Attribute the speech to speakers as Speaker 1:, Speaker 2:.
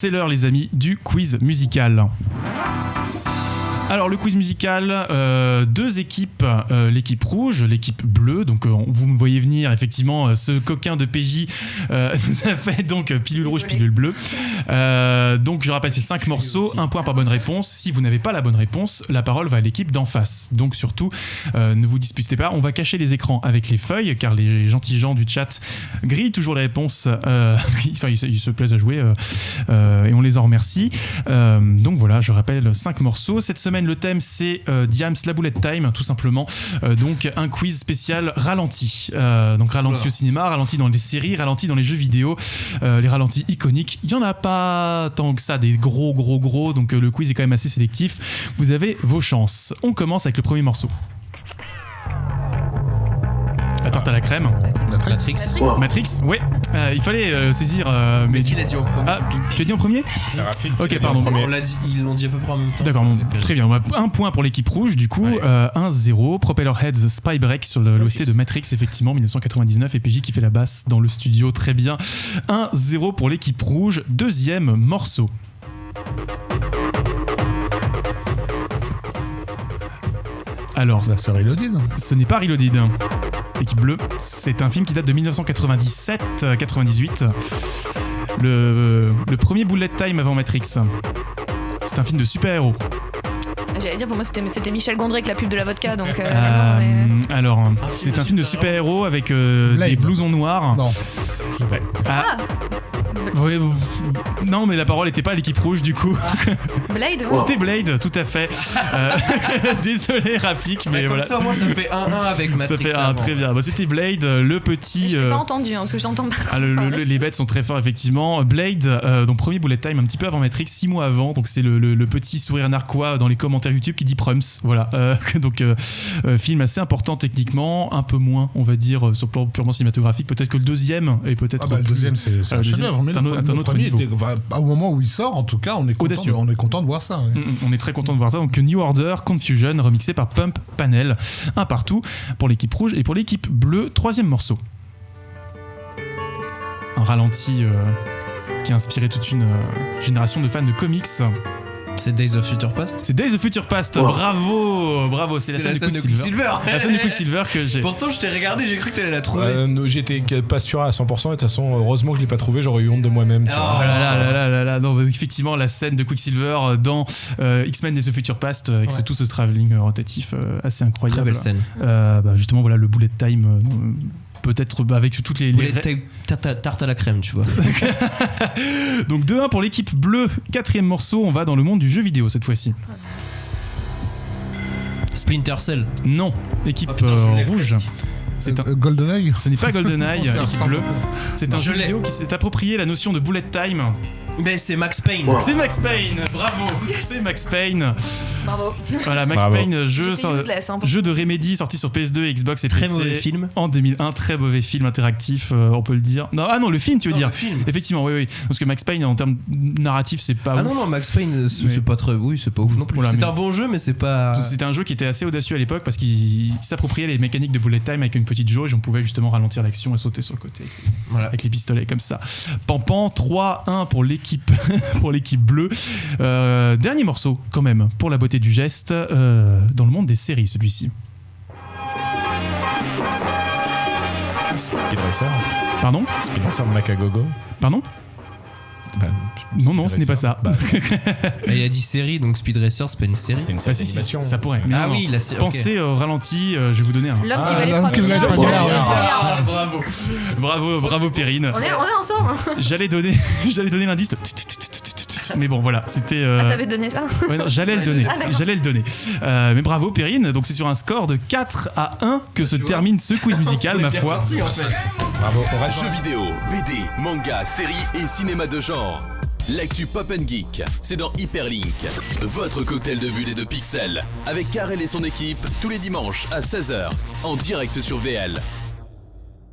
Speaker 1: C'est l'heure les amis du quiz musical. Alors le quiz musical, deux équipes, l'équipe rouge, l'équipe bleue, donc vous me voyez venir effectivement, ce coquin de PJ nous a fait donc pilule rouge, pilule bleue. Donc je rappelle c'est 5 morceaux, 1 point par bonne réponse. Si vous n'avez pas la bonne réponse, la parole va à l'équipe d'en face. Donc surtout, ne vous disputez pas, on va cacher les écrans avec les feuilles, car les gentils gens du chat grillent toujours les réponses, enfin ils se plaisent à jouer et on les en remercie. Donc voilà, je rappelle 5 morceaux. Cette semaine le thème c'est Diams la boulette time tout simplement, donc un quiz spécial ralenti, donc ralenti au cinéma, ralenti dans les séries, ralenti dans les jeux vidéo, les ralentis iconiques, il n'y en a pas tant que ça des gros donc le quiz est quand même assez sélectif, vous avez vos chances. On commence avec le premier morceau. La tarte à la crème. Matrix, ouais. Il fallait saisir.
Speaker 2: Mais qui l'a dit en premier?
Speaker 1: Ah, tu as dit en premier?
Speaker 3: C'est Rafik.
Speaker 1: Ok, pardon.
Speaker 2: Ils l'ont dit à peu près en même temps.
Speaker 1: D'accord, bon, très bien. Un point pour l'équipe rouge, du coup. 1-0. Propellerheads Spy Break sur l'OST de Matrix, effectivement, 1999. Et PJ qui fait la basse dans le studio, très bien. 1-0 pour l'équipe rouge. Deuxième morceau. Alors,
Speaker 3: ça c'est Reloaded.
Speaker 1: Ce n'est pas Reloaded. Équipe bleue, c'est un film qui date de 1997-98. Le premier bullet time avant Matrix. C'est un film de super-héros.
Speaker 4: J'allais dire, pour moi c'était Michel Gondry avec la pub de la vodka, donc
Speaker 1: alors, c'est un film de super-héros avec des blousons noirs.
Speaker 3: Non.
Speaker 1: Ouais. Ouais, non, mais la parole n'était pas à l'équipe rouge du coup.
Speaker 4: Blade, ouais.
Speaker 1: C'était Blade, tout à fait. Désolé Rafik, mais
Speaker 2: comme
Speaker 1: voilà.
Speaker 2: ça, moi, ça fait 1-1 avec Matrix.
Speaker 1: Ça fait un très bien. Bon, c'était Blade, le petit.
Speaker 4: Je l'ai pas entendu, parce que j'entends pas.
Speaker 1: Les bêtes sont très forts, effectivement. Blade, donc premier bullet time un petit peu avant Matrix, 6 mois avant. Donc c'est le petit sourire narquois dans les commentaires YouTube qui dit Prums. Voilà. Donc film assez important techniquement, un peu moins, on va dire, sur le plan purement cinématographique. Peut-être que le deuxième est peut-être.
Speaker 3: Le deuxième, c'est un chef-d'œuvre. Mais
Speaker 1: un autre niveau.
Speaker 3: Au moment où il sort, en tout cas, on est content de voir ça. Ouais.
Speaker 1: On est très content de voir ça. Donc New Order, Confusion, remixé par Pump Panel. Un partout pour l'équipe rouge et pour l'équipe bleue. Troisième morceau. Un ralenti qui a inspiré toute une génération de fans de comics.
Speaker 2: C'est Days of Future Past.
Speaker 1: C'est Days of Future Past.
Speaker 2: Wow.
Speaker 1: Bravo. C'est la scène de Quicksilver. La scène de Quicksilver que j'ai.
Speaker 2: Pourtant, je t'ai regardé, j'ai cru que t'allais la trouver.
Speaker 5: J'étais pas sûr à 100%. Et de toute façon, heureusement que je l'ai pas trouvé. J'aurais eu honte de moi-même.
Speaker 1: Oh là là. Non, effectivement, la scène de Quicksilver dans X-Men Days of Future Past avec tout ce travelling rotatif assez incroyable.
Speaker 2: Très belle scène.
Speaker 1: Justement, voilà le bullet time. Peut-être avec toutes les
Speaker 2: tarte à la crème, tu vois.
Speaker 1: Donc 2-1 pour l'équipe bleue. Quatrième morceau, on va dans le monde du jeu vidéo cette fois-ci.
Speaker 2: Splinter Cell.
Speaker 1: Non, équipe rouge.
Speaker 3: C'est GoldenEye.
Speaker 1: Ce n'est pas GoldenEye, équipe bleue. C'est un jeu
Speaker 2: l'ai.
Speaker 1: vidéo qui s'est approprié la notion de bullet time.
Speaker 2: Mais c'est Max Payne.
Speaker 1: Wow. C'est Max Payne, bravo. Yes. C'est Max Payne.
Speaker 4: Bravo.
Speaker 1: Voilà, Max Payne, jeu de Remedy sorti sur PS2, Xbox et PC.
Speaker 2: Très mauvais film.
Speaker 1: En 2001, très mauvais film interactif, on peut le dire. Non, le film, tu veux dire.
Speaker 2: Le film.
Speaker 1: Effectivement, oui. Parce que Max Payne, en termes narratifs, c'est pas ouf.
Speaker 2: Non, Max Payne, c'est pas très. Oui, c'est pas ouf non plus. Voilà, c'est un bon jeu, mais c'est pas.
Speaker 1: C'était un jeu qui était assez audacieux à l'époque parce qu'il s'appropriait les mécaniques de bullet time avec une petite jauge. On pouvait justement ralentir l'action et sauter sur le côté avec les pistolets comme ça. Pampan, 3-1 pour l'équipe. Pour l'équipe bleue. Dernier morceau quand même pour la beauté du geste dans le monde des séries, celui-ci.
Speaker 5: Speed Racer.
Speaker 1: Pardon?
Speaker 5: Speed Racer de Macagogo.
Speaker 1: Pardon? Non, ce n'est pas ça.
Speaker 2: Il a dit série, donc Speed Racer, c'est pas une série.
Speaker 5: C'est une série d'animation.
Speaker 1: Ça pourrait. Mais
Speaker 2: oui, la série.
Speaker 1: Pensez au ralenti, je vais vous donner un.
Speaker 4: L'homme qui valait 3 milliards.
Speaker 1: Bravo Perrine.
Speaker 4: On est ensemble.
Speaker 1: J'allais donner l'indice. Mais bon, voilà, c'était.
Speaker 4: T'avais donné ça?
Speaker 1: Ouais, non, j'allais le donner. Mais bravo Perrine. Donc c'est sur un score de 4-1 que se termine ce quiz musical, ma foi.
Speaker 2: Sorti, en fait.
Speaker 5: Bravo. On reste
Speaker 6: Jeux vidéo, BD, manga, séries et cinéma de genre. L'actu Pop & Geek, c'est dans Hyperlink, votre cocktail de bulles et de pixels, avec Karel et son équipe, tous les dimanches à 16h, en direct sur VL.